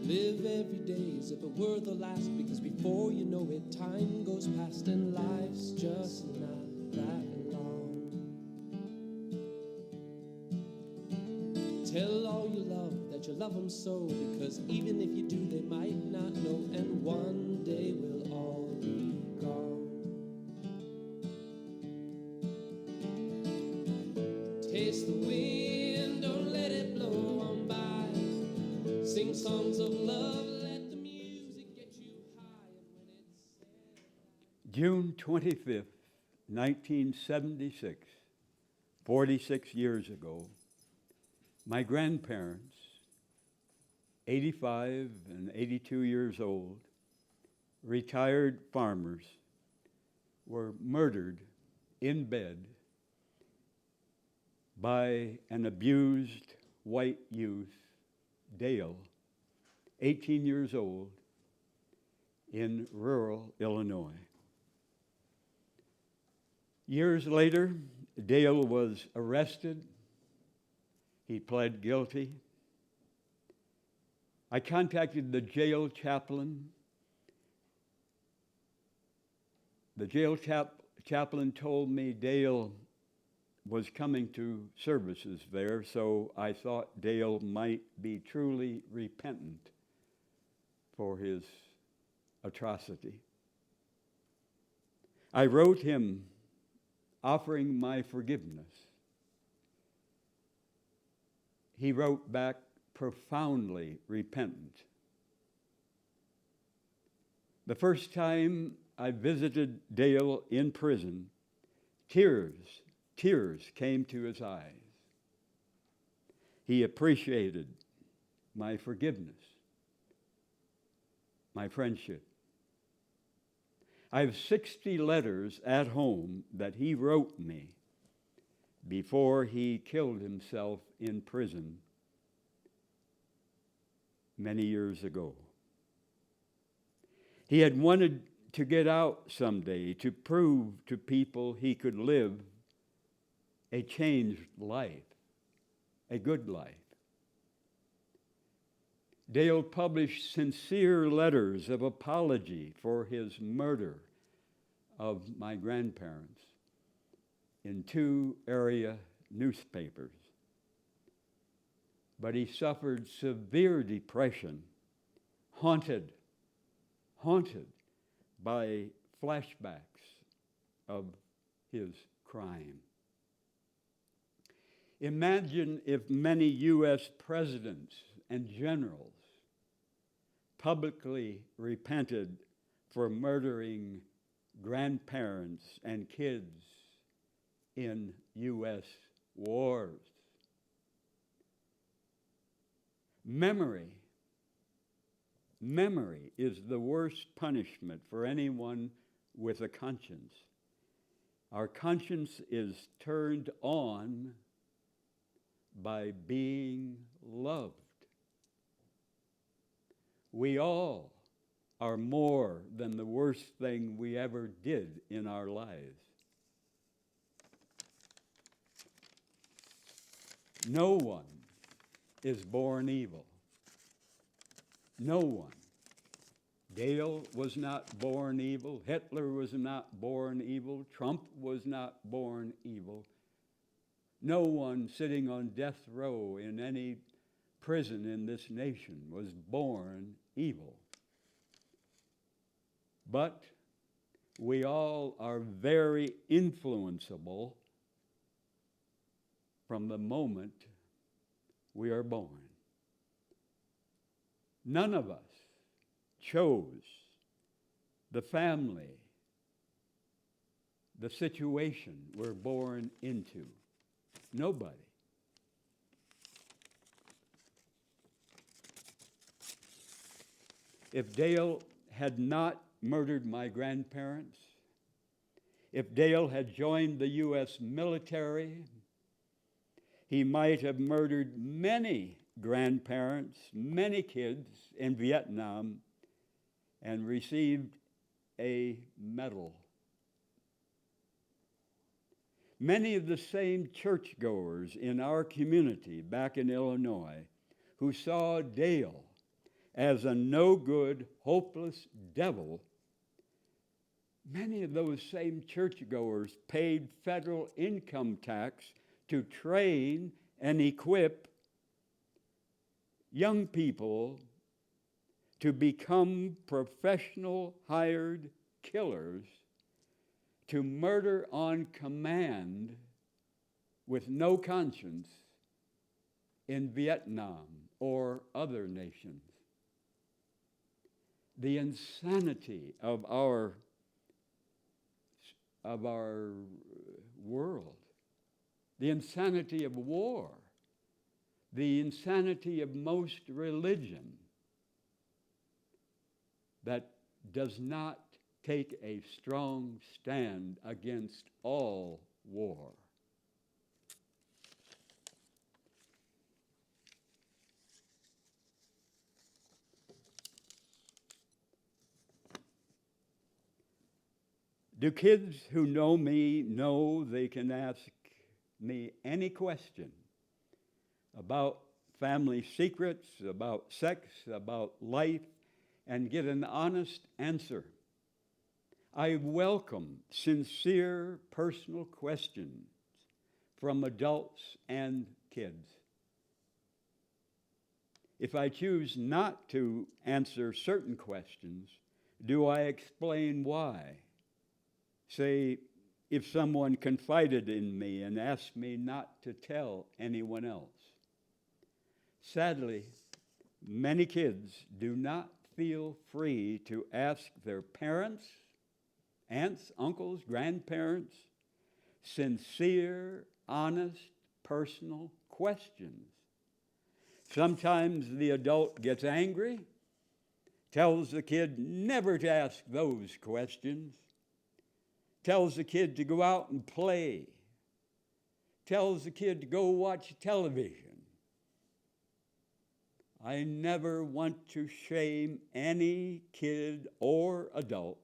Live every day as if it were the last, because before you know it, time goes past and life's just not that long. Tell all you love that you love them so, because even if you do, they might not know, and one day we'll all be gone. Taste the wind, don't let it blow on by. Sing songs of love, let the music get you high. And when it's said, June 25th, 1976, 46 years ago, my grandparents, 85 and 82 years old, retired farmers, were murdered in bed by an abused white youth, Dale, 18 years old, in rural Illinois. Years later, Dale was arrested. He pled guilty. I contacted the jail chaplain. The jail chaplain told me Dale was coming to services there, so I thought Dale might be truly repentant for his atrocity. I wrote him offering my forgiveness. He wrote back, profoundly repentant. The first time I visited Dale in prison, tears came to his eyes. He appreciated my forgiveness, my friendship. I have 60 letters at home that he wrote me before he killed himself in prison many years ago. He had wanted to get out someday to prove to people he could live a changed life, a good life. Dale published sincere letters of apology for his murder of my grandparents in 2 area newspapers. But he suffered severe depression, haunted by flashbacks of his crime. Imagine if many U.S. presidents and generals publicly repented for murdering grandparents and kids in U.S. wars. Memory is the worst punishment for anyone with a conscience. Our conscience is turned on by being loved. We all are more than the worst thing we ever did in our lives. No one is born evil. No one. Dale was not born evil. Hitler was not born evil. Trump was not born evil. No one sitting on death row in any prison in this nation was born evil. But we all are very influenceable from the moment we are born. None of us chose the family, the situation we're born into. Nobody. If Dale had not murdered my grandparents, if Dale had joined the U.S. military, he might have murdered many grandparents, many kids in Vietnam, and received a medal. Many of the same churchgoers in our community back in Illinois who saw Dale as a no good, hopeless devil, many of those same churchgoers paid federal income tax to train and equip young people to become professional hired killers to murder on command with no conscience in Vietnam or other nations. The insanity of our world, the insanity of war, the insanity of most religion that does not take a strong stand against all war. Do kids who know me know they can ask me any question about family secrets, about sex, about life, and get an honest answer? I welcome sincere personal questions from adults and kids. If I choose not to answer certain questions, do I explain why? Say, if someone confided in me and asked me not to tell anyone else. Sadly, many kids do not feel free to ask their parents, aunts, uncles, grandparents, sincere, honest, personal questions. Sometimes the adult gets angry, tells the kid never to ask those questions, tells the kid to go out and play, tells the kid to go watch television. I never want to shame any kid or adult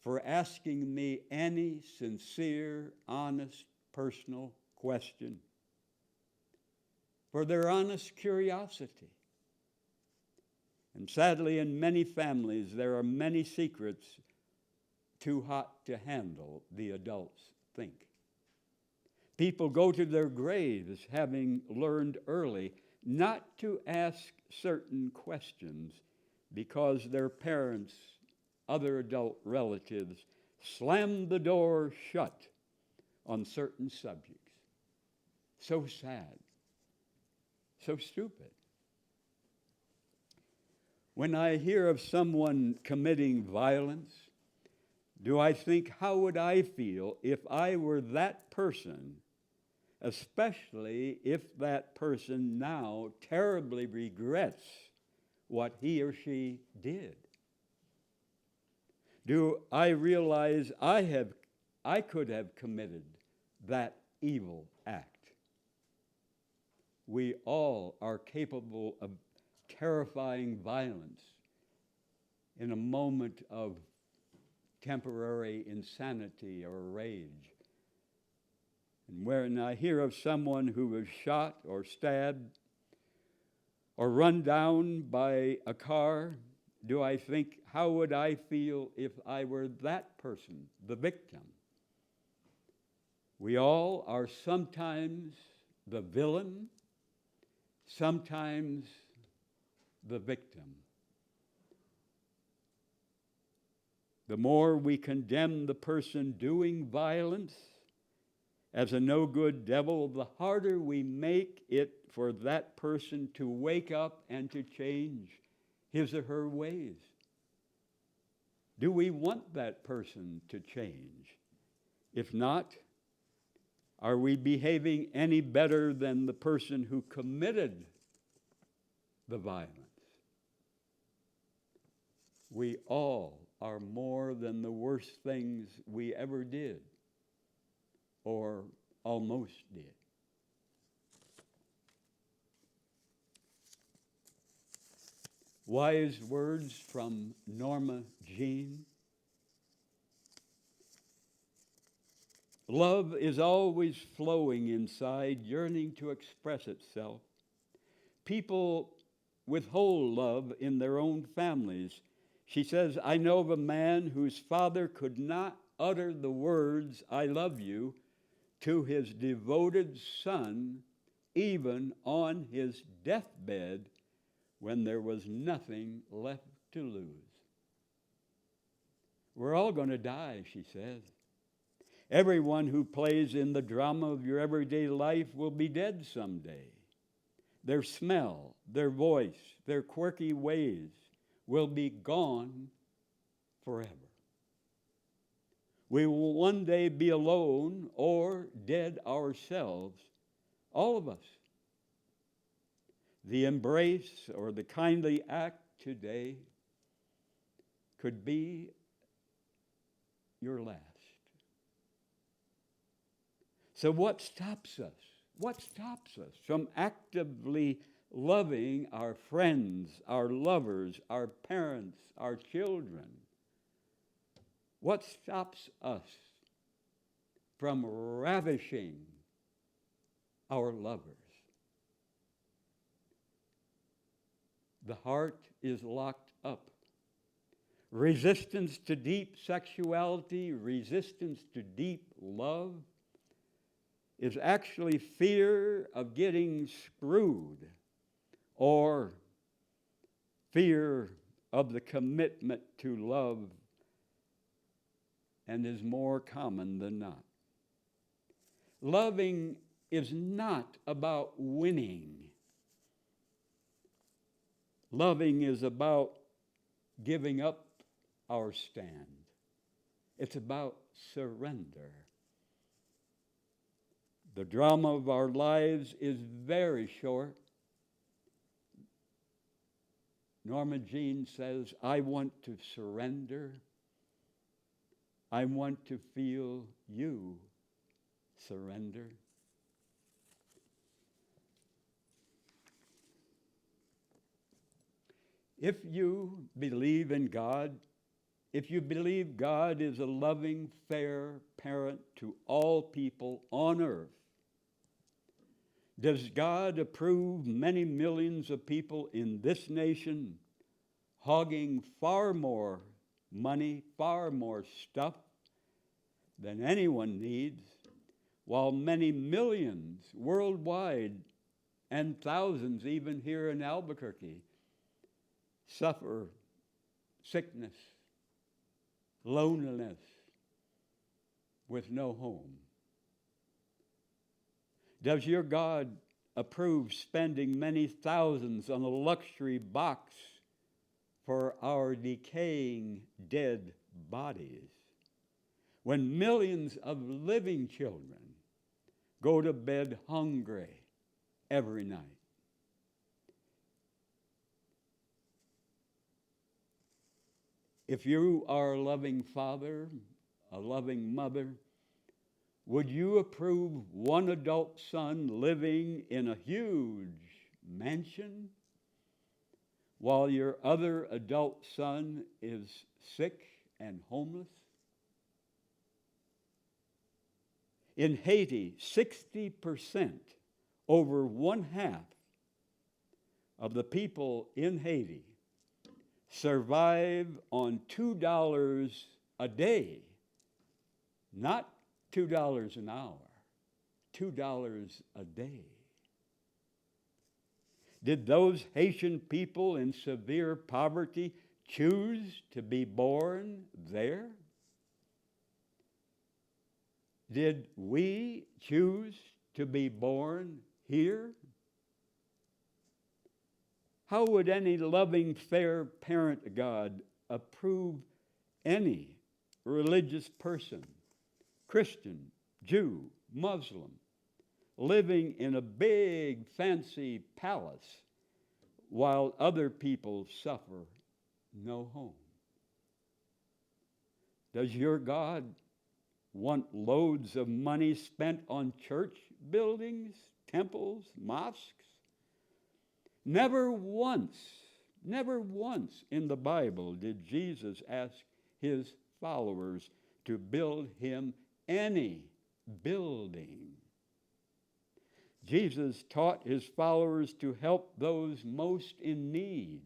for asking me any sincere, honest, personal question, for their honest curiosity. And sadly, in many families, there are many secrets too hot to handle, the adults think. People go to their graves having learned early not to ask certain questions because their parents, other adult relatives, slammed the door shut on certain subjects. So sad, so stupid. When I hear of someone committing violence, do I think, how would I feel if I were that person, especially if that person now terribly regrets what he or she did? Do I realize I could have committed that evil act? We all are capable of terrifying violence in a moment of temporary insanity or rage. And when I hear of someone who was shot or stabbed or run down by a car, do I think, how would I feel if I were that person, the victim? We all are sometimes the villain, sometimes the victim. The more we condemn the person doing violence as a no-good devil, the harder we make it for that person to wake up and to change his or her ways. Do we want that person to change? If not, are we behaving any better than the person who committed the violence? We all are more than the worst things we ever did or almost did. Wise words from Norma Jean. Love is always flowing inside, yearning to express itself. People withhold love in their own families. She says, I know of a man whose father could not utter the words, I love you, to his devoted son, even on his deathbed, when there was nothing left to lose. We're all going to die, she says. Everyone who plays in the drama of your everyday life will be dead someday. Their smell, their voice, their quirky ways will be gone forever. We will one day be alone or dead ourselves, all of us. The embrace or the kindly act today could be your last. So what stops us? What stops us from actively loving our friends, our lovers, our parents, our children? What stops us from ravishing our lovers? The heart is locked up. Resistance to deep sexuality, resistance to deep love, is actually fear of getting screwed or fear of the commitment to love, and is more common than not. Loving is not about winning. Loving is about giving up our stand. It's about surrender. The drama of our lives is very short. Norma Jean says, I want to surrender. I want to feel you surrender. If you believe in God, if you believe God is a loving, fair parent to all people on earth, does God approve many millions of people in this nation hogging far more money, far more stuff than anyone needs, while many millions worldwide and thousands even here in Albuquerque suffer sickness, loneliness, with no home? Does your God approve spending many thousands on a luxury box for our decaying dead bodies, when millions of living children go to bed hungry every night? If you are a loving father, a loving mother, would you approve one adult son living in a huge mansion while your other adult son is sick and homeless? In Haiti, 60%, over one half of the people in Haiti survive on $2 a day, not $2 an hour, $2 a day. Did those Haitian people in severe poverty choose to be born there? Did we choose to be born here? How would any loving, fair parent God approve any religious person, Christian, Jew, Muslim, living in a big, fancy palace while other people suffer no home? Does your God want loads of money spent on church buildings, temples, mosques? Never once in the Bible did Jesus ask his followers to build him any building. Jesus taught his followers to help those most in need,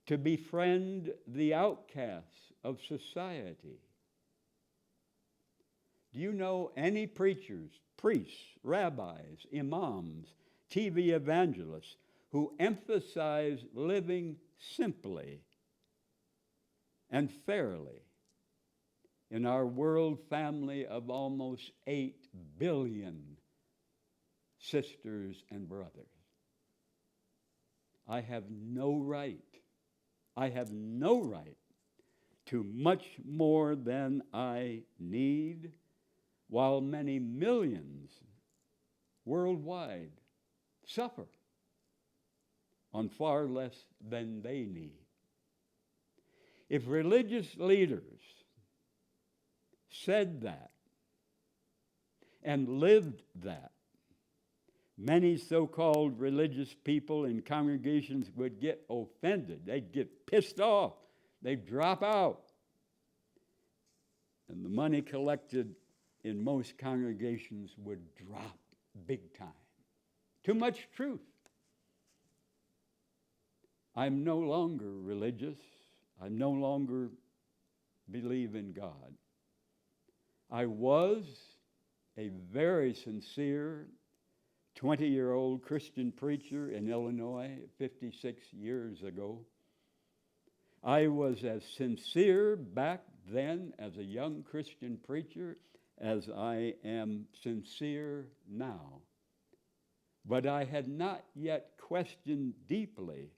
to befriend the outcasts of society. Do you know any preachers, priests, rabbis, imams, TV evangelists who emphasize living simply and fairly in our world family of almost 8 billion sisters and brothers? I have no right to much more than I need, while many millions worldwide suffer on far less than they need. If religious leaders said that and lived that, many so-called religious people in congregations would get offended. They'd get pissed off. They'd drop out. And the money collected in most congregations would drop big time. Too much truth. I'm no longer religious. I no longer believe in God. I was a very sincere 20-year-old Christian preacher in Illinois 56 years ago. I was as sincere back then as a young Christian preacher as I am sincere now. But I had not yet questioned deeply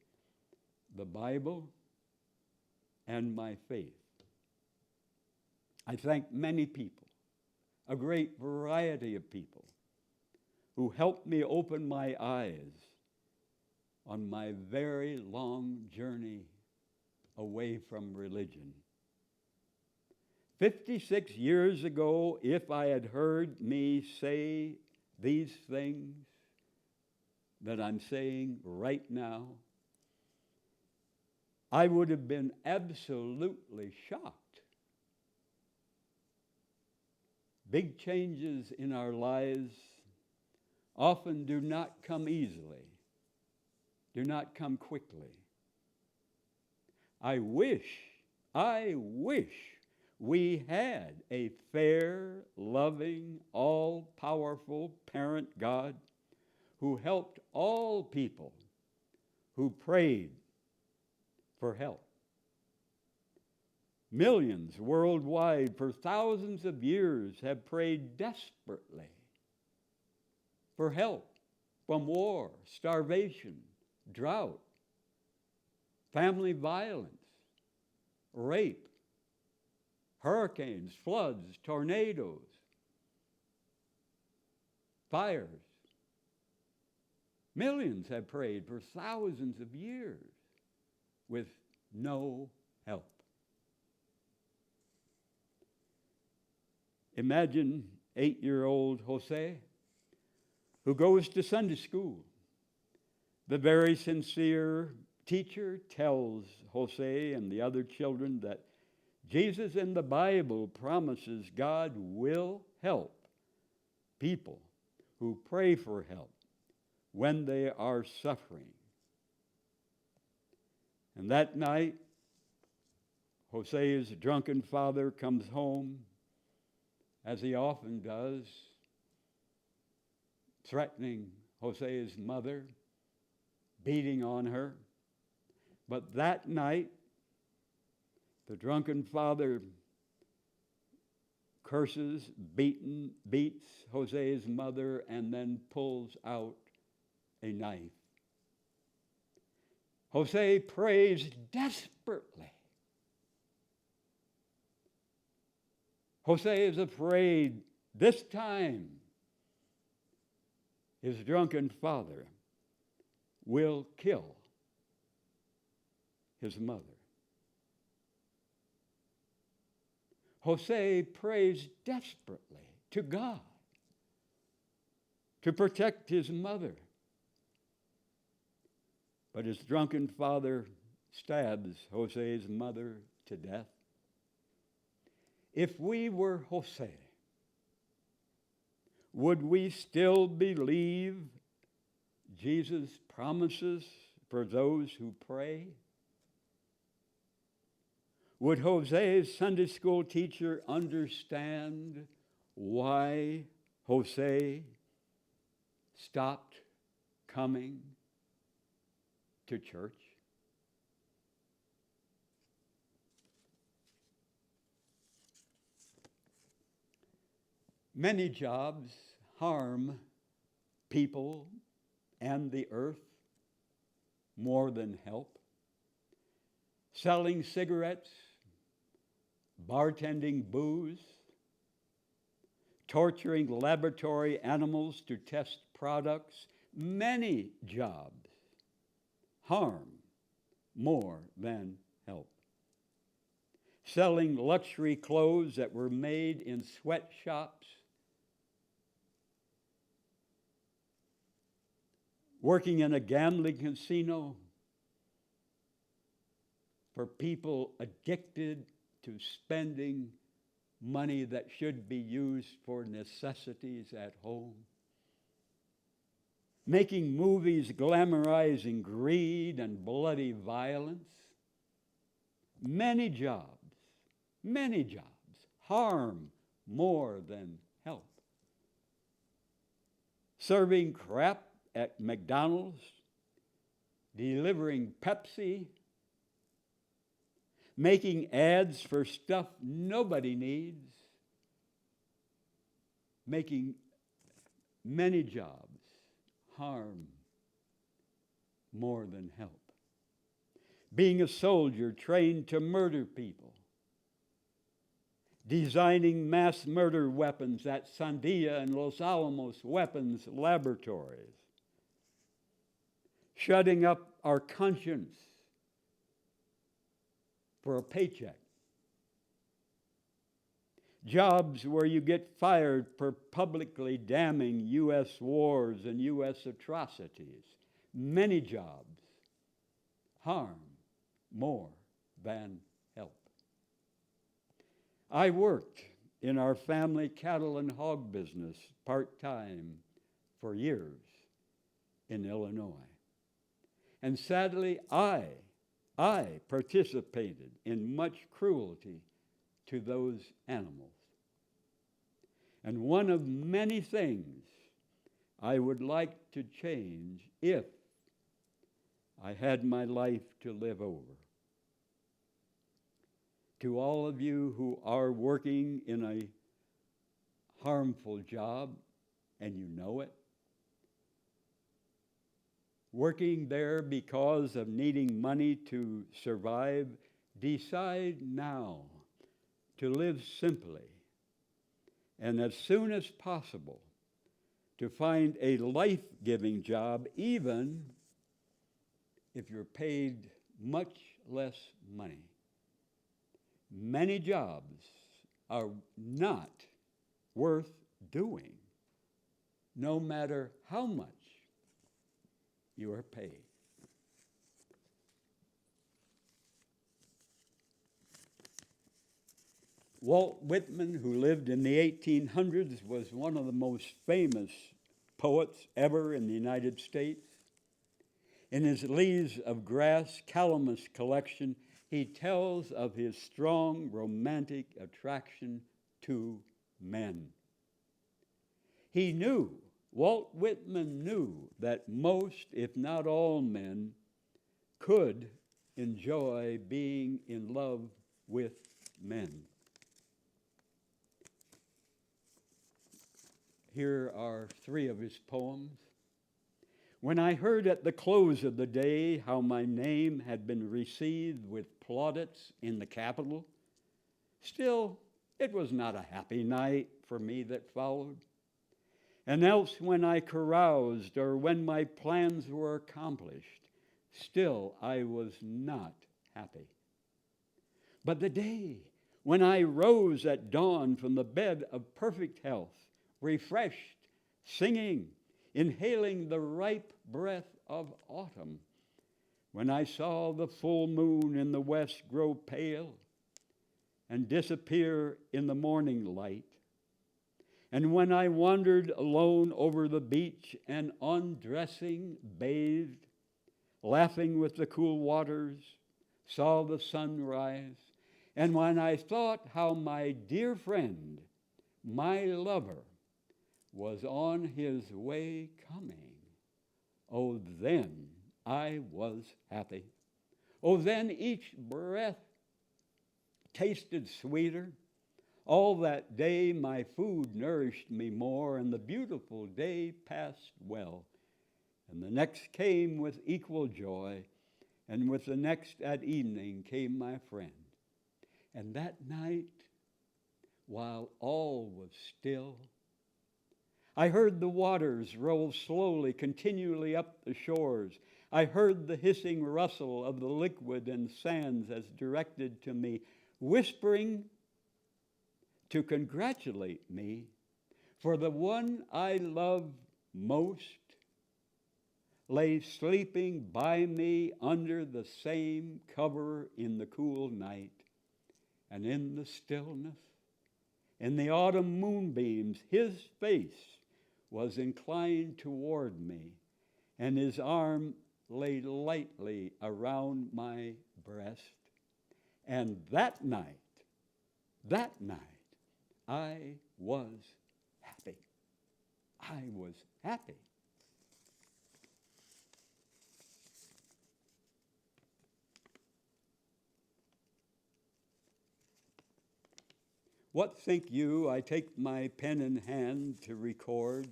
the Bible and my faith. I thank many people, a great variety of people, who helped me open my eyes on my very long journey away from religion. 56 years ago, if I had heard me say these things that I'm saying right now, I would have been absolutely shocked. Big changes in our lives often do not come easily, do not come quickly. I wish we had a fair, loving, all-powerful parent God who helped all people who prayed for help. Millions worldwide for thousands of years have prayed desperately for help from war, starvation, drought, family violence, rape, hurricanes, floods, tornadoes, fires. Millions have prayed for thousands of years with no help. Imagine 8-year-old Jose, who goes to Sunday school. The very sincere teacher tells Jose and the other children that Jesus in the Bible promises God will help people who pray for help when they are suffering. And that night, Jose's drunken father comes home, as he often does, threatening Jose's mother, beating on her. But that night, the drunken father curses, beats Jose's mother, and then pulls out a knife. Jose prays desperately. Jose is afraid this time his drunken father will kill his mother. Jose prays desperately to God to protect his mother. But his drunken father stabs Jose's mother to death. If we were Jose, would we still believe Jesus' promises for those who pray? Would Jose's Sunday school teacher understand why Jose stopped coming to church? Many jobs harm people and the earth more than help. Selling cigarettes, bartending booze, torturing laboratory animals to test products, many jobs harm more than help. Selling luxury clothes that were made in sweatshops, working in a gambling casino for people addicted to spending money that should be used for necessities at home. Making movies glamorizing greed and bloody violence. Many jobs harm more than help. Serving crap at McDonald's, delivering Pepsi, making ads for stuff nobody needs, making many jobs harm more than help. Being a soldier trained to murder people, designing mass murder weapons at Sandia and Los Alamos weapons laboratories, shutting up our conscience for a paycheck. Jobs where you get fired for publicly damning U.S. wars and U.S. atrocities. Many jobs harm more than help. I worked in our family cattle and hog business part-time for years in Illinois. And sadly, I participated in much cruelty to those animals. And one of many things I would like to change if I had my life to live over. To all of you who are working in a harmful job, and you know it, working there because of needing money to survive, decide now to live simply and as soon as possible to find a life-giving job, even if you're paid much less money. Many jobs are not worth doing, no matter how much you are paid. Walt Whitman, who lived in the 1800s, was one of the most famous poets ever in the United States. In his Leaves of Grass Calamus collection, he tells of his strong romantic attraction to men. Walt Whitman knew that most, if not all men, could enjoy being in love with men. Here are 3 of his poems. When I heard at the close of the day how my name had been received with plaudits in the Capitol, still it was not a happy night for me that followed. And else when I caroused or when my plans were accomplished, still I was not happy. But the day when I rose at dawn from the bed of perfect health, refreshed, singing, inhaling the ripe breath of autumn, when I saw the full moon in the west grow pale and disappear in the morning light, And when I wandered alone over the beach and undressing, bathed, laughing with the cool waters, saw the sun rise, and when I thought how my dear friend, my lover, was on his way coming, oh, then I was happy. Oh, then each breath tasted sweeter. All that day my food nourished me more, and the beautiful day passed well. And the next came with equal joy, and with the next at evening came my friend. And that night, while all was still, I heard the waters roll slowly, continually up the shores. I heard the hissing rustle of the liquid and sands as directed to me, whispering to congratulate me, for the one I love most lay sleeping by me under the same cover in the cool night. And in the stillness, in the autumn moonbeams, his face was inclined toward me, and his arm lay lightly around my breast. And that night, I was happy. I was happy. What think you I take my pen in hand to record?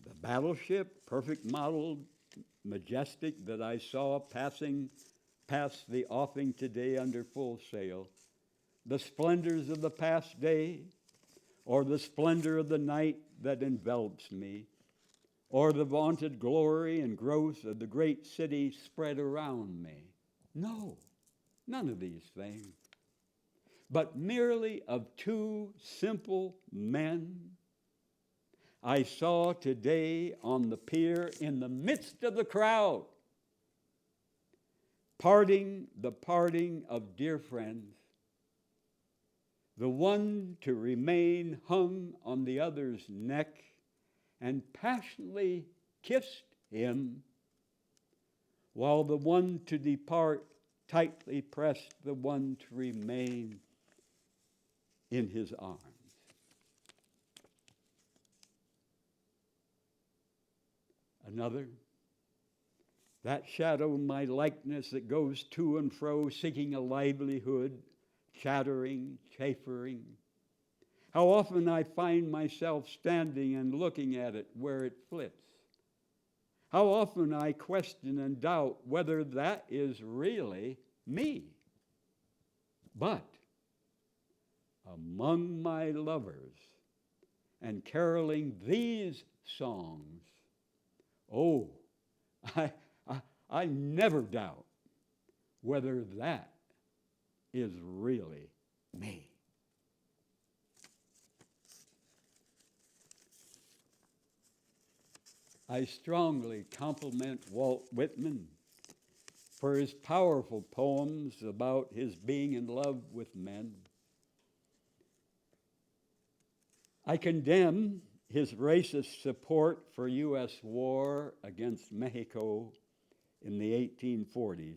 The battleship, perfect model, majestic, that I saw passing past the offing today under full sail. The splendors of the past day, or the splendor of the night that envelops me, or the vaunted glory and growth of the great city spread around me. No, none of these things, but merely of two simple men I saw today on the pier in the midst of the crowd, the parting of dear friends, the one to remain hung on the other's neck and passionately kissed him, while the one to depart tightly pressed the one to remain in his arms. Another, that shadow, my likeness that goes to and fro, seeking a livelihood, chattering, chaffering. How often I find myself standing and looking at it where it flits. How often I question and doubt whether that is really me. But among my lovers and caroling these songs, oh, I never doubt whether that is really me. I strongly compliment Walt Whitman for his powerful poems about his being in love with men. I condemn his racist support for U.S. war against Mexico in the 1840s.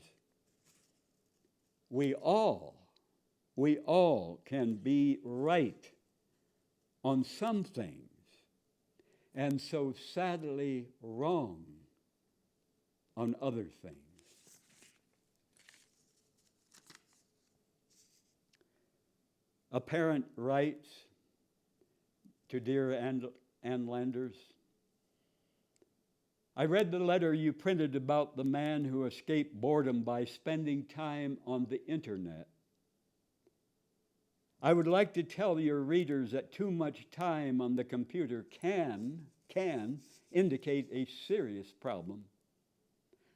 We all can be right on some things and so sadly wrong on other things. A parent writes to dear Ann Landers, I read the letter you printed about the man who escaped boredom by spending time on the internet. I would like to tell your readers that too much time on the computer can indicate a serious problem.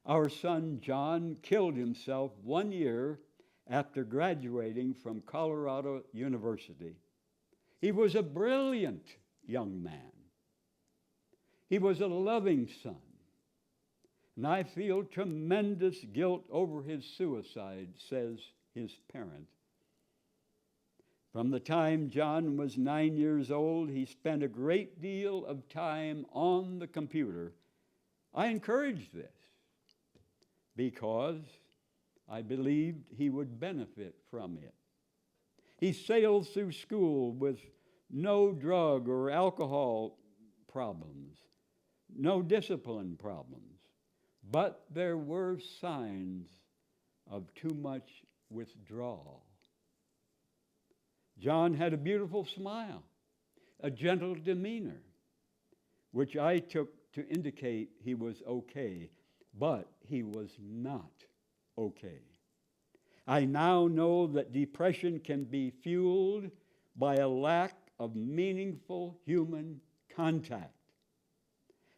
Our son John killed himself 1 year after graduating from Colorado University. He was a brilliant young man. He was a loving son. And I feel tremendous guilt over his suicide, says his parent. From the time John was 9 years old, he spent a great deal of time on the computer. I encouraged this because I believed he would benefit from it. He sailed through school with no drug or alcohol problems, no discipline problems, but there were signs of too much withdrawal. John had a beautiful smile, a gentle demeanor, which I took to indicate he was okay, but he was not okay. I now know that depression can be fueled by a lack of meaningful human contact.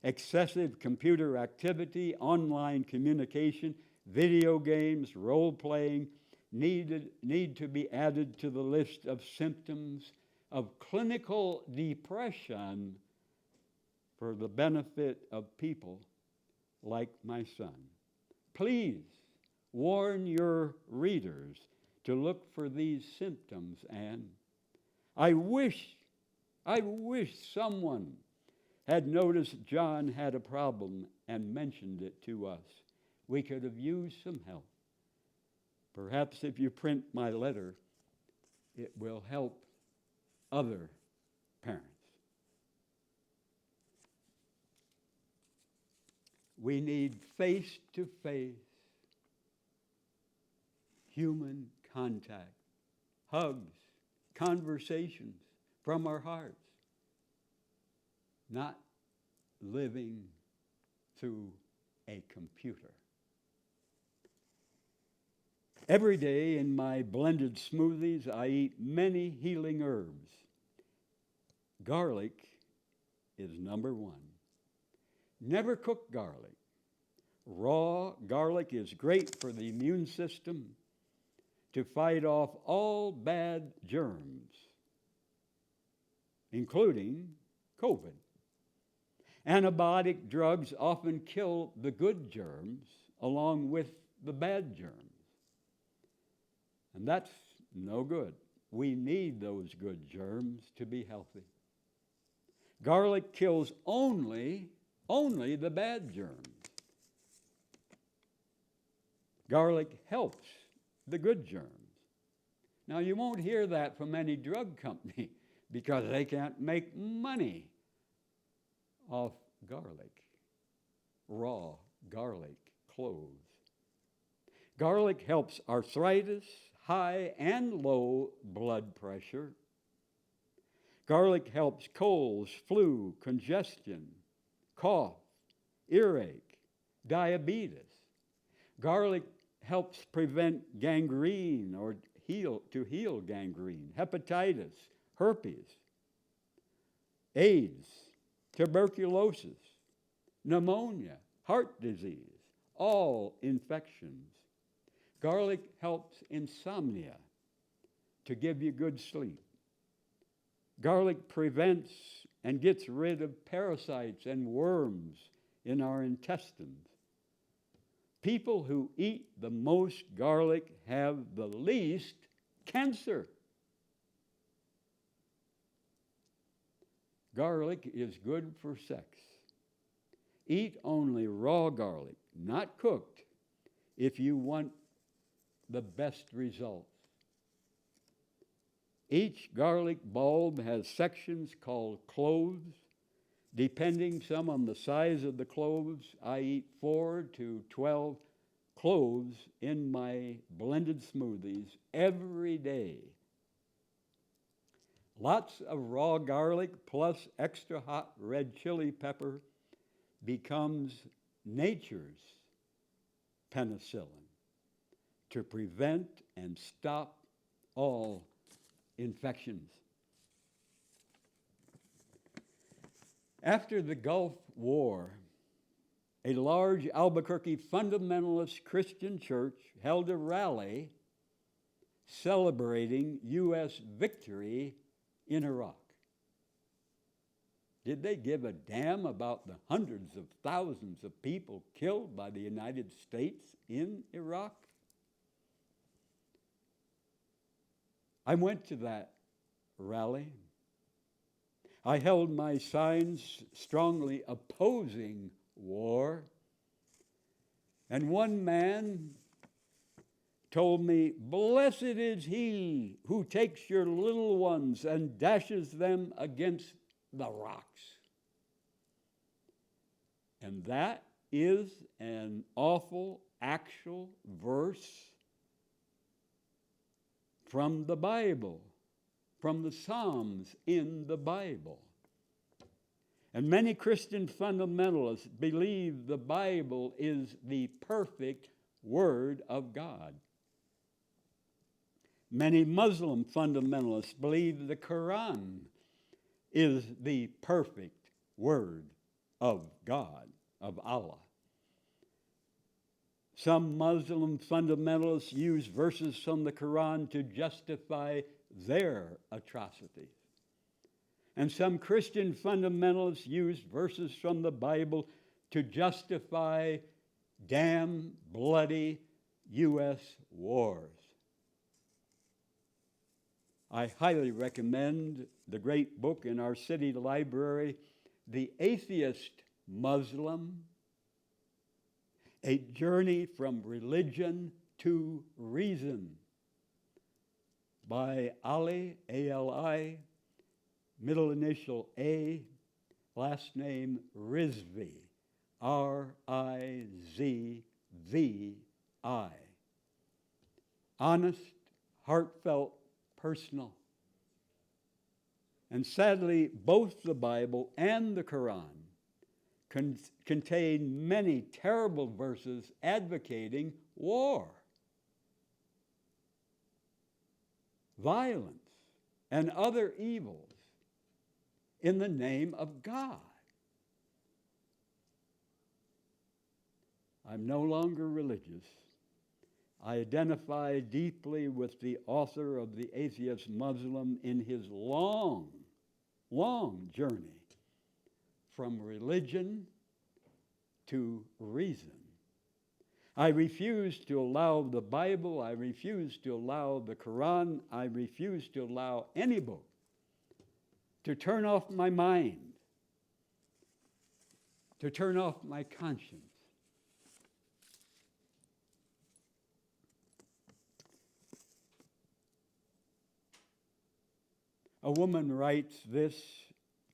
Excessive computer activity, online communication, video games, role-playing need to be added to the list of symptoms of clinical depression for the benefit of people like my son. Please warn your readers to look for these symptoms, and I wish someone had noticed John had a problem and mentioned it to us. We could have used some help. Perhaps if you print my letter, it will help other parents. We need face-to-face human contact, hugs, conversations from our hearts, not living through a computer. Every day in my blended smoothies, I eat many healing herbs. Garlic is number one. Never cook garlic. Raw garlic is great for the immune system to fight off all bad germs, including COVID. Antibiotic drugs often kill the good germs along with the bad germs. And that's no good. We need those good germs to be healthy. Garlic kills only the bad germs. Garlic helps the good germs. Now, you won't hear that from any drug company because they can't make money off garlic, raw garlic cloves. Garlic helps arthritis, high and low blood pressure. Garlic helps colds, flu, congestion, cough, earache, diabetes. Garlic helps prevent gangrene or heal gangrene, hepatitis, herpes, AIDS, tuberculosis, pneumonia, heart disease, all infections. Garlic helps insomnia, to give you good sleep. Garlic prevents and gets rid of parasites and worms in our intestines. People who eat the most garlic have the least cancer. Garlic is good for sex. Eat only raw garlic, not cooked, if you want the best results. Each garlic bulb has sections called cloves. Depending some on the size of the cloves, I eat 4 to 12 cloves in my blended smoothies every day. Lots of raw garlic plus extra hot red chili pepper becomes nature's penicillin to prevent and stop all infections. After the Gulf War, a large Albuquerque fundamentalist Christian church held a rally celebrating U.S. victory in Iraq. Did they give a damn about the hundreds of thousands of people killed by the United States in Iraq? I went to that rally. I held my signs strongly opposing war. And one man told me, "Blessed is he who takes your little ones and dashes them against the rocks." And that is an awful, actual verse from the Bible, from the Psalms in the Bible. And many Christian fundamentalists believe the Bible is the perfect Word of God. Many Muslim fundamentalists believe the Quran is the perfect Word of God, of Allah. Some Muslim fundamentalists use verses from the Quran to justify their atrocities. And some Christian fundamentalists use verses from the Bible to justify damn bloody U.S. wars. I highly recommend the great book in our city library, The Atheist Muslim, A Journey from Religion to Reason, by Ali, A-L-I, middle initial A, last name Rizvi, R-I-Z-V-I. Honest, heartfelt, personal. And sadly, both the Bible and the Quran contain many terrible verses advocating war, violence, and other evils in the name of God. I'm no longer religious. I identify deeply with the author of The Atheist Muslim in his long, long journey from religion to reason. I refuse to allow the Bible, I refuse to allow the Quran, I refuse to allow any book to turn off my mind, to turn off my conscience. A woman writes this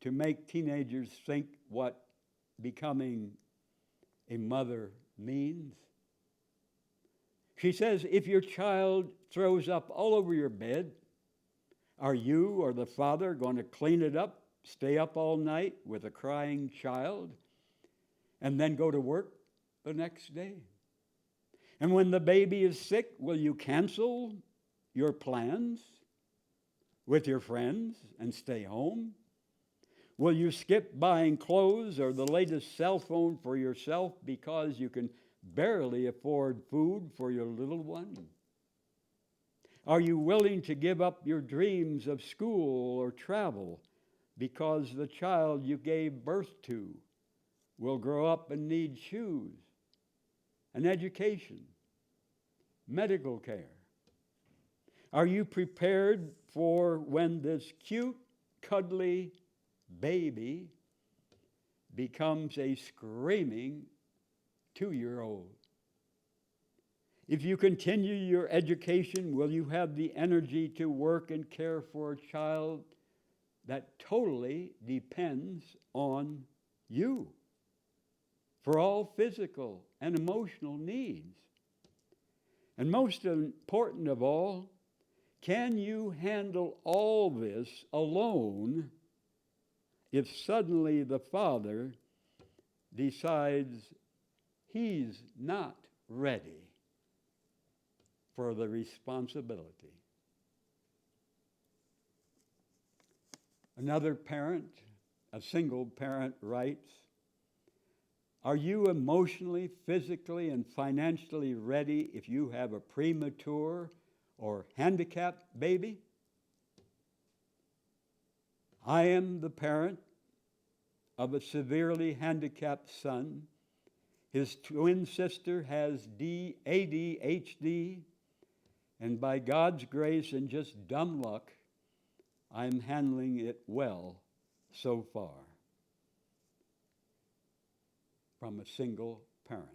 to make teenagers think what becoming a mother means. She says, if your child throws up all over your bed, are you or the father going to clean it up, stay up all night with a crying child, and then go to work the next day? And when the baby is sick, will you cancel your plans with your friends and stay home? Will you skip buying clothes or the latest cell phone for yourself because you can barely afford food for your little one? Are you willing to give up your dreams of school or travel because the child you gave birth to will grow up and need shoes, an education, medical care? Are you prepared for when this cute, cuddly baby becomes a screaming 2-year-old? If you continue your education, will you have the energy to work and care for a child that totally depends on you for all physical and emotional needs? And most important of all, can you handle all this alone if suddenly the father decides he's not ready for the responsibility? Another parent, a single parent, writes, are you emotionally, physically, and financially ready if you have a premature or handicapped baby? I am the parent of a severely handicapped son. His twin sister has ADHD, and by God's grace and just dumb luck, I'm handling it well so far. From a single parent.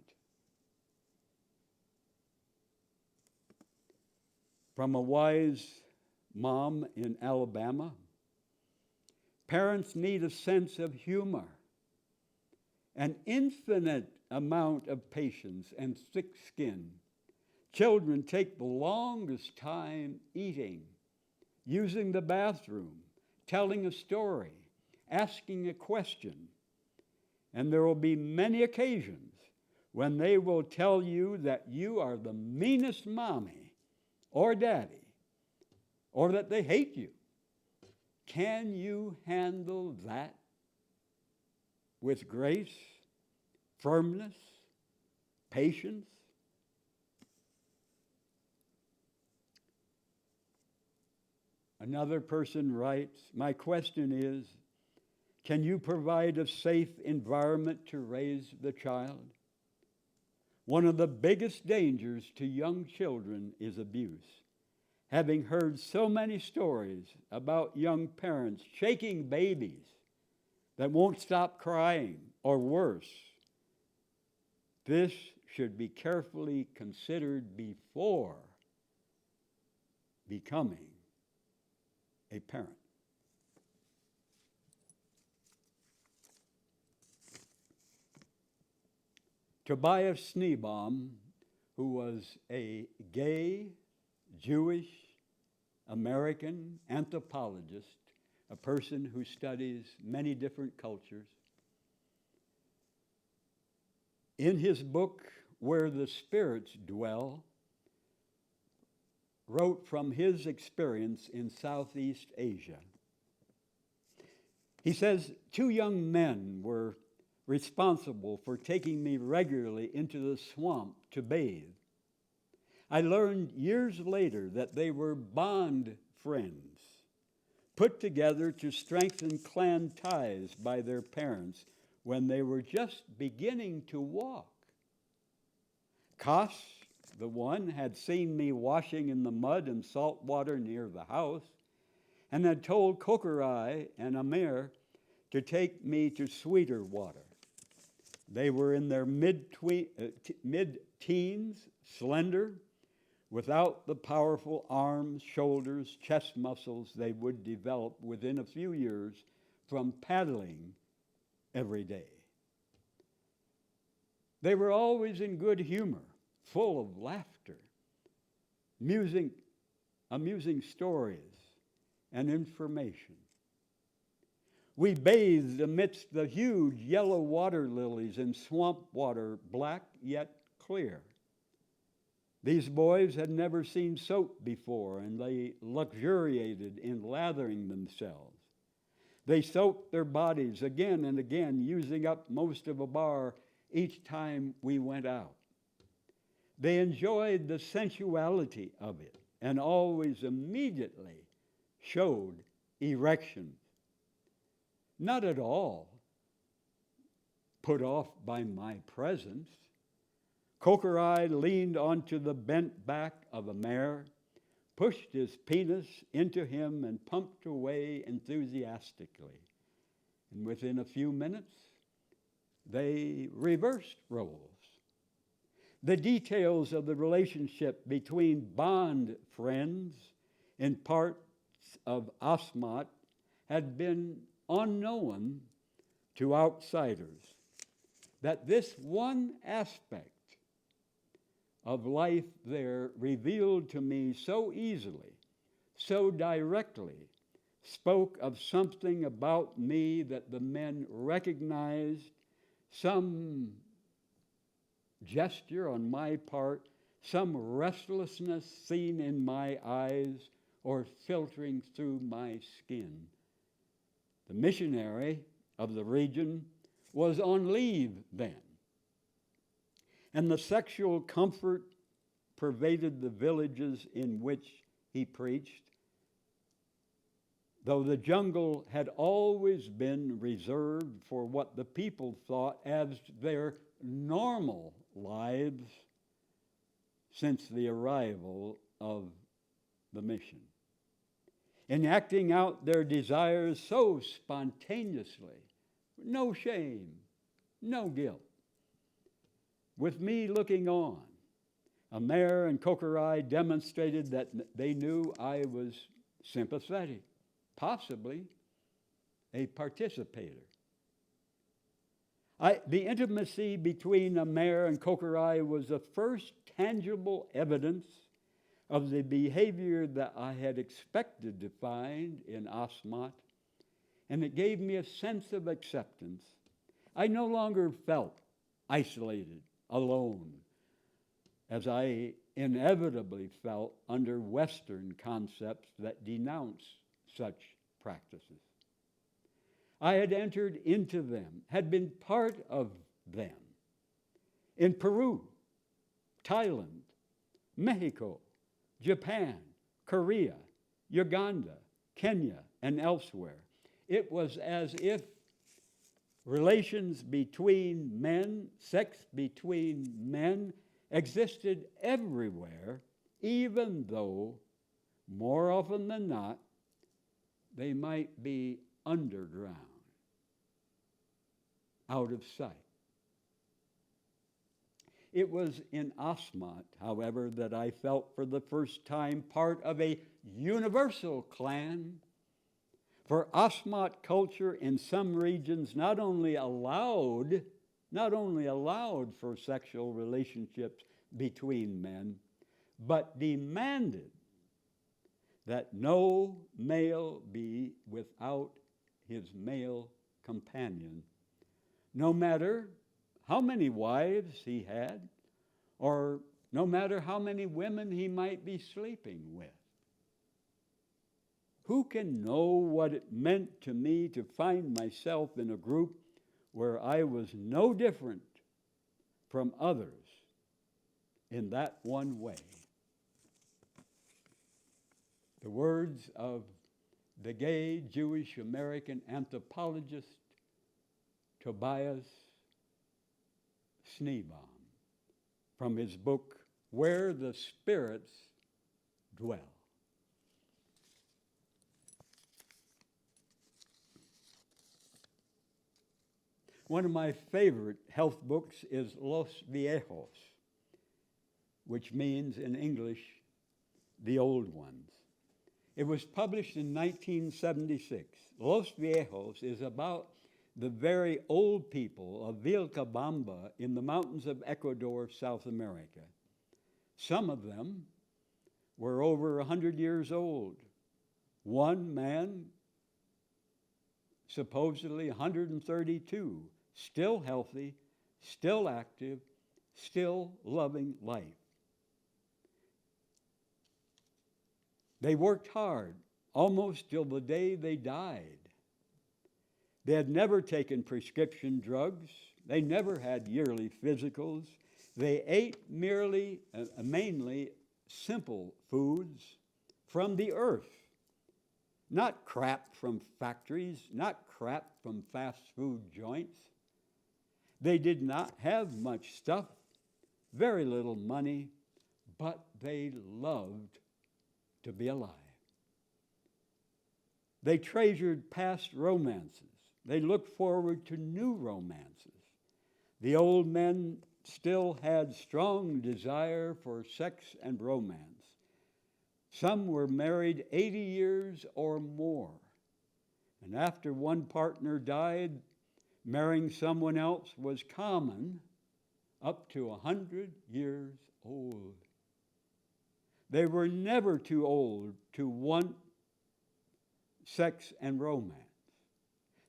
From a wise mom in Alabama, parents need a sense of humor, an infinite amount of patience and thick skin. Children take the longest time eating, using the bathroom, telling a story, asking a question. And there will be many occasions when they will tell you that you are the meanest mommy or daddy, or that they hate you. Can you handle that with grace, firmness, patience? Another person writes, my question is, can you provide a safe environment to raise the child? One of the biggest dangers to young children is abuse. Having heard so many stories about young parents shaking babies that won't stop crying, or worse, this should be carefully considered before becoming a parent. Tobias Schneebaum, who was a gay Jewish American anthropologist, a person who studies many different cultures, in his book, Where the Spirits Dwell, wrote from his experience in Southeast Asia. He says, 2 young men were responsible for taking me regularly into the swamp to bathe. I learned years later that they were bond friends, put together to strengthen clan ties by their parents when they were just beginning to walk. Kosh, the one, had seen me washing in the mud and salt water near the house and had told Kokorai and Amir to take me to sweeter water. They were in their mid-teens, slender, without the powerful arms, shoulders, chest muscles they would develop within a few years from paddling every day. They were always in good humor, full of laughter, amusing stories, and information. We bathed amidst the huge yellow water lilies in swamp water, black yet clear. These boys had never seen soap before, and they luxuriated in lathering themselves. They soaped their bodies again and again, using up most of a bar each time we went out. They enjoyed the sensuality of it and always immediately showed erections. Not at all put off by my presence. Kokorai leaned onto the bent back of a mare, pushed his penis into him, and pumped away enthusiastically. And within a few minutes, they reversed roles. The details of the relationship between bond friends in parts of Asmat had been unknown to outsiders. That this one aspect of life there revealed to me so easily, so directly, spoke of something about me that the men recognized, some gesture on my part, some restlessness seen in my eyes or filtering through my skin. The missionary of the region was on leave then, and the sexual comfort pervaded the villages in which he preached, though the jungle had always been reserved for what the people thought as their normal lives since the arrival of the mission. in acting out their desires so spontaneously, no shame, no guilt. With me looking on, Amer and Kokorai demonstrated that they knew I was sympathetic, possibly a participator. The intimacy between Amer and Kokorai was the first tangible evidence of the behavior that I had expected to find in Asmat, and it gave me a sense of acceptance. I no longer felt isolated, alone, as I inevitably felt under Western concepts that denounce such practices. I had entered into them, had been part of them. In Peru, Thailand, Mexico, Japan, Korea, Uganda, Kenya, and elsewhere, it was as if relations between men, sex between men, existed everywhere, even though, more often than not, they might be underground, out of sight. It was in Asmat, however, that I felt for the first time part of a universal clan. For Asmat culture in some regions not only allowed for sexual relationships between men, but demanded that no male be without his male companion, no matter how many wives he had, or no matter how many women he might be sleeping with. Who can know what it meant to me to find myself in a group where I was no different from others in that one way? The words of the gay Jewish American anthropologist Tobias Schneebaum from his book, Where the Spirits Dwell. One of my favorite health books is Los Viejos, which means in English, the old ones. It was published in 1976. Los Viejos is about the very old people of Vilcabamba in the mountains of Ecuador, South America. Some of them were over 100 years old. One man, supposedly 132, still healthy, still active, still loving life. They worked hard, almost till the day they died. They had never taken prescription drugs. They never had yearly physicals. They ate mainly simple foods from the earth, not crap from factories, not crap from fast food joints. They did not have much stuff, very little money, but they loved to be alive. They treasured past romances. They looked forward to new romances. The old men still had strong desire for sex and romance. Some were married 80 years or more. And after one partner died, marrying someone else was common up to 100 years old. They were never too old to want sex and romance.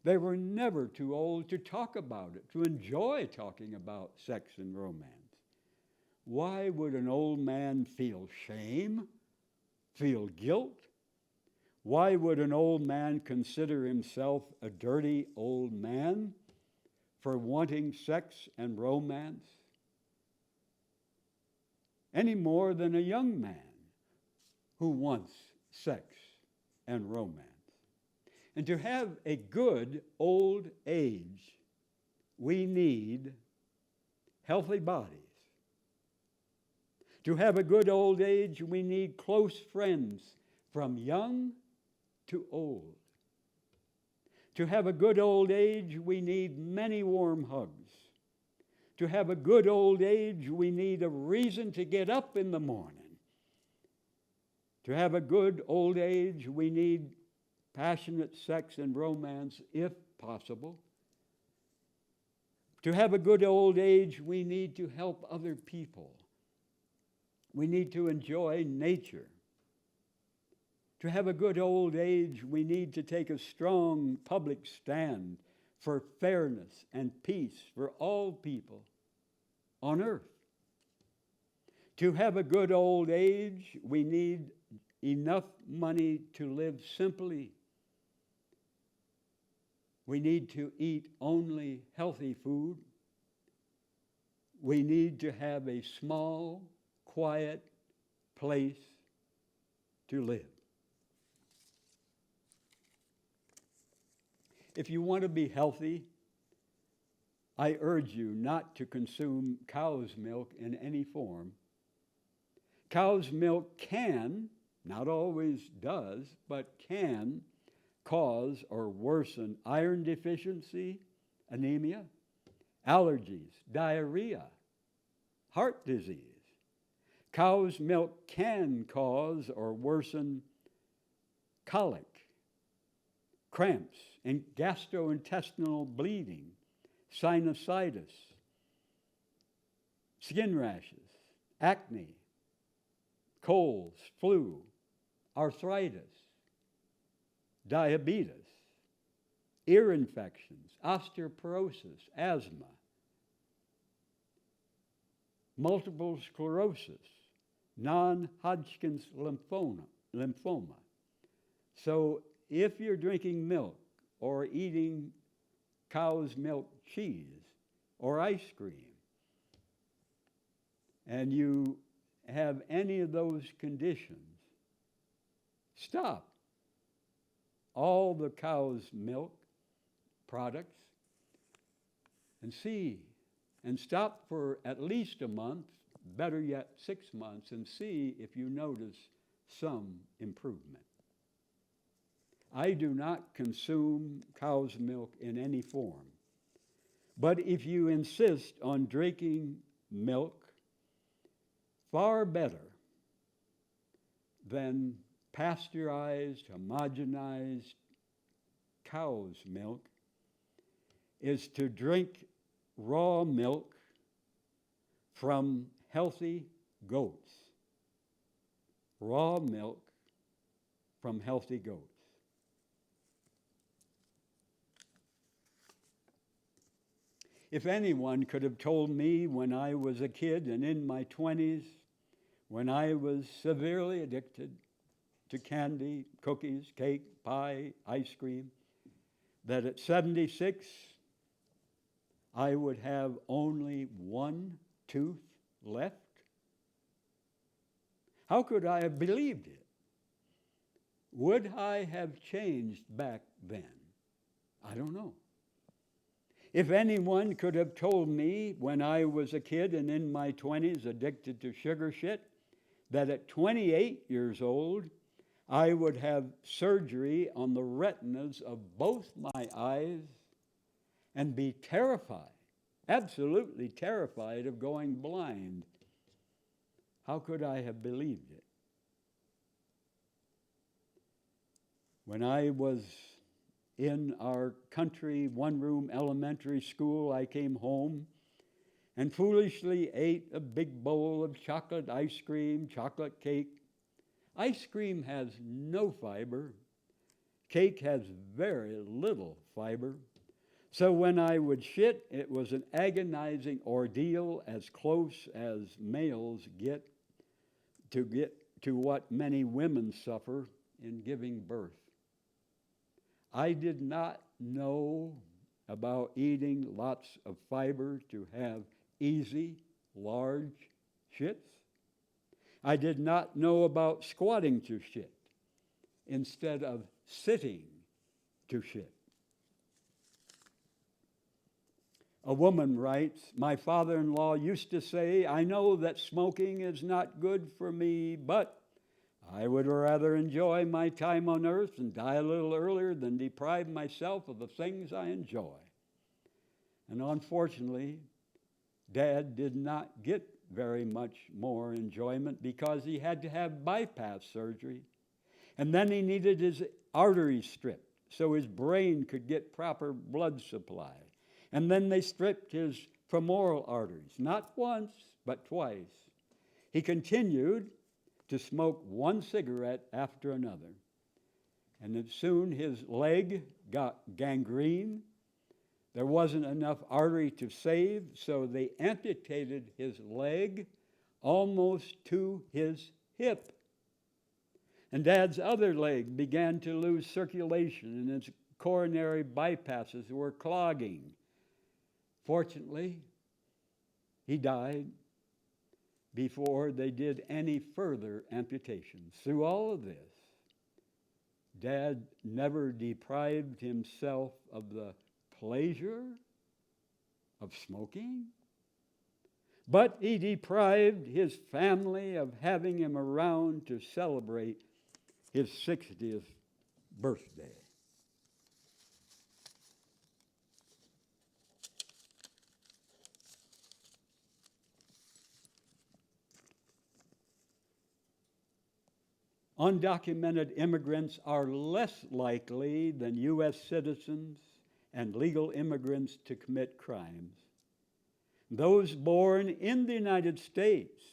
They were never too old to talk about it, to enjoy talking about sex and romance. Why would an old man feel shame, feel guilt? Why would an old man consider himself a dirty old man for wanting sex and romance? Any more than a young man who wants sex and romance. And to have a good old age, we need healthy bodies. To have a good old age, we need close friends from young to old. To have a good old age, we need many warm hugs. To have a good old age, we need a reason to get up in the morning. To have a good old age, we need passionate sex and romance, if possible. To have a good old age, we need to help other people. We need to enjoy nature. To have a good old age, we need to take a strong public stand for fairness and peace for all people on earth. To have a good old age, we need enough money to live simply. We need to eat only healthy food. We need to have a small, quiet place to live. If you want to be healthy, I urge you not to consume cow's milk in any form. Cow's milk can, not always does, but can cause or worsen iron deficiency, anemia, allergies, diarrhea, heart disease. Cow's milk can cause or worsen colic, cramps, and gastrointestinal bleeding, sinusitis, skin rashes, acne, colds, flu, arthritis, diabetes, ear infections, osteoporosis, asthma, multiple sclerosis, non-Hodgkin's lymphoma. So if you're drinking milk or eating cow's milk cheese or ice cream, and you have any of those conditions, stop all the cow's milk products and see, and stop for at least a month, better yet 6 months, and see if you notice some improvement. I do not consume cow's milk in any form. But if you insist on drinking milk, far better than pasteurized, homogenized cow's milk is to drink raw milk from healthy goats. Raw milk from healthy goats. If anyone could have told me when I was a kid and in my 20s, when I was severely addicted to candy, cookies, cake, pie, ice cream, that at 76 I would have only one tooth left, how could I have believed it? Would I have changed back then? I don't know. If anyone could have told me when I was a kid and in my 20s addicted to sugar shit, that at 28 years old, I would have surgery on the retinas of both my eyes and be terrified, absolutely terrified of going blind, how could I have believed it? When I was in our country one-room elementary school, I came home and foolishly ate a big bowl of chocolate ice cream, chocolate cake. Ice cream has no fiber. Cake has very little fiber. So when I would shit, it was an agonizing ordeal, as close as males get to what many women suffer in giving birth. I did not know about eating lots of fiber to have easy, large shits. I did not know about squatting to shit instead of sitting to shit. A woman writes, "My father-in-law used to say, I know that smoking is not good for me, but I would rather enjoy my time on earth and die a little earlier than deprive myself of the things I enjoy. And unfortunately, Dad did not get very much more enjoyment because he had to have bypass surgery. And then he needed his arteries stripped so his brain could get proper blood supply. And then they stripped his femoral arteries, not once, but twice. He continued to smoke one cigarette after another. And then soon his leg got gangrene. There wasn't enough artery to save, so they amputated his leg almost to his hip. And Dad's other leg began to lose circulation, and his coronary bypasses were clogging. Fortunately, he died before they did any further amputations. Through all of this, Dad never deprived himself of the pleasure of smoking, but he deprived his family of having him around to celebrate his 60th birthday. Undocumented immigrants are less likely than U.S. citizens and legal immigrants to commit crimes. Those born in the United States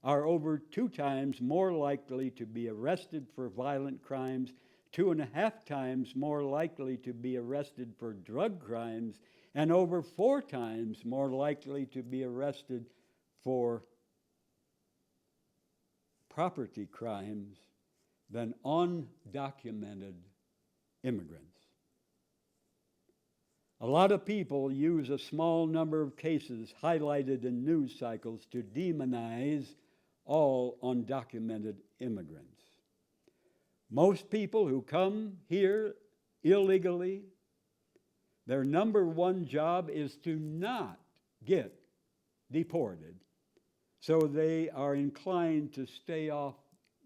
are over 2 times more likely to be arrested for violent crimes, 2.5 times more likely to be arrested for drug crimes, and over 4 times more likely to be arrested for property crimes than undocumented immigrants. A lot of people use a small number of cases highlighted in news cycles to demonize all undocumented immigrants. Most people who come here illegally, their number one job is to not get deported. So they are inclined to stay off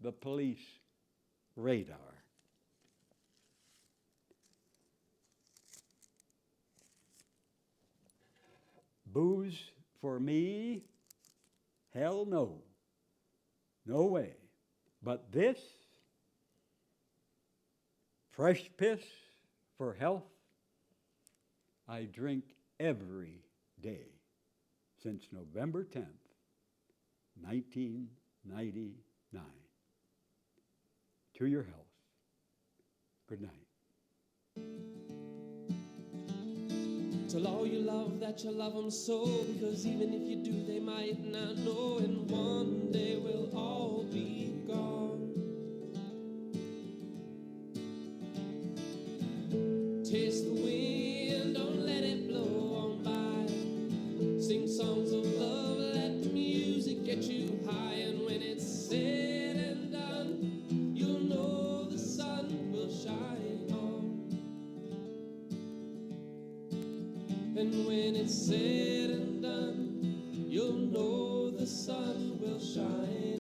the police radar. Booze for me? Hell no. No way. But this, fresh piss for health, I drink every day since November 10th. 1999. To your health. Good night. Tell all you love that you love them so, because even if you do, they might not know, and one day we'll all be gone. Taste the wind, don't let it blow on by. Sing songs of love, let the music get you high, and when it's said and done, you'll know the sun will shine on. And when it's said and done, you'll know the sun will shine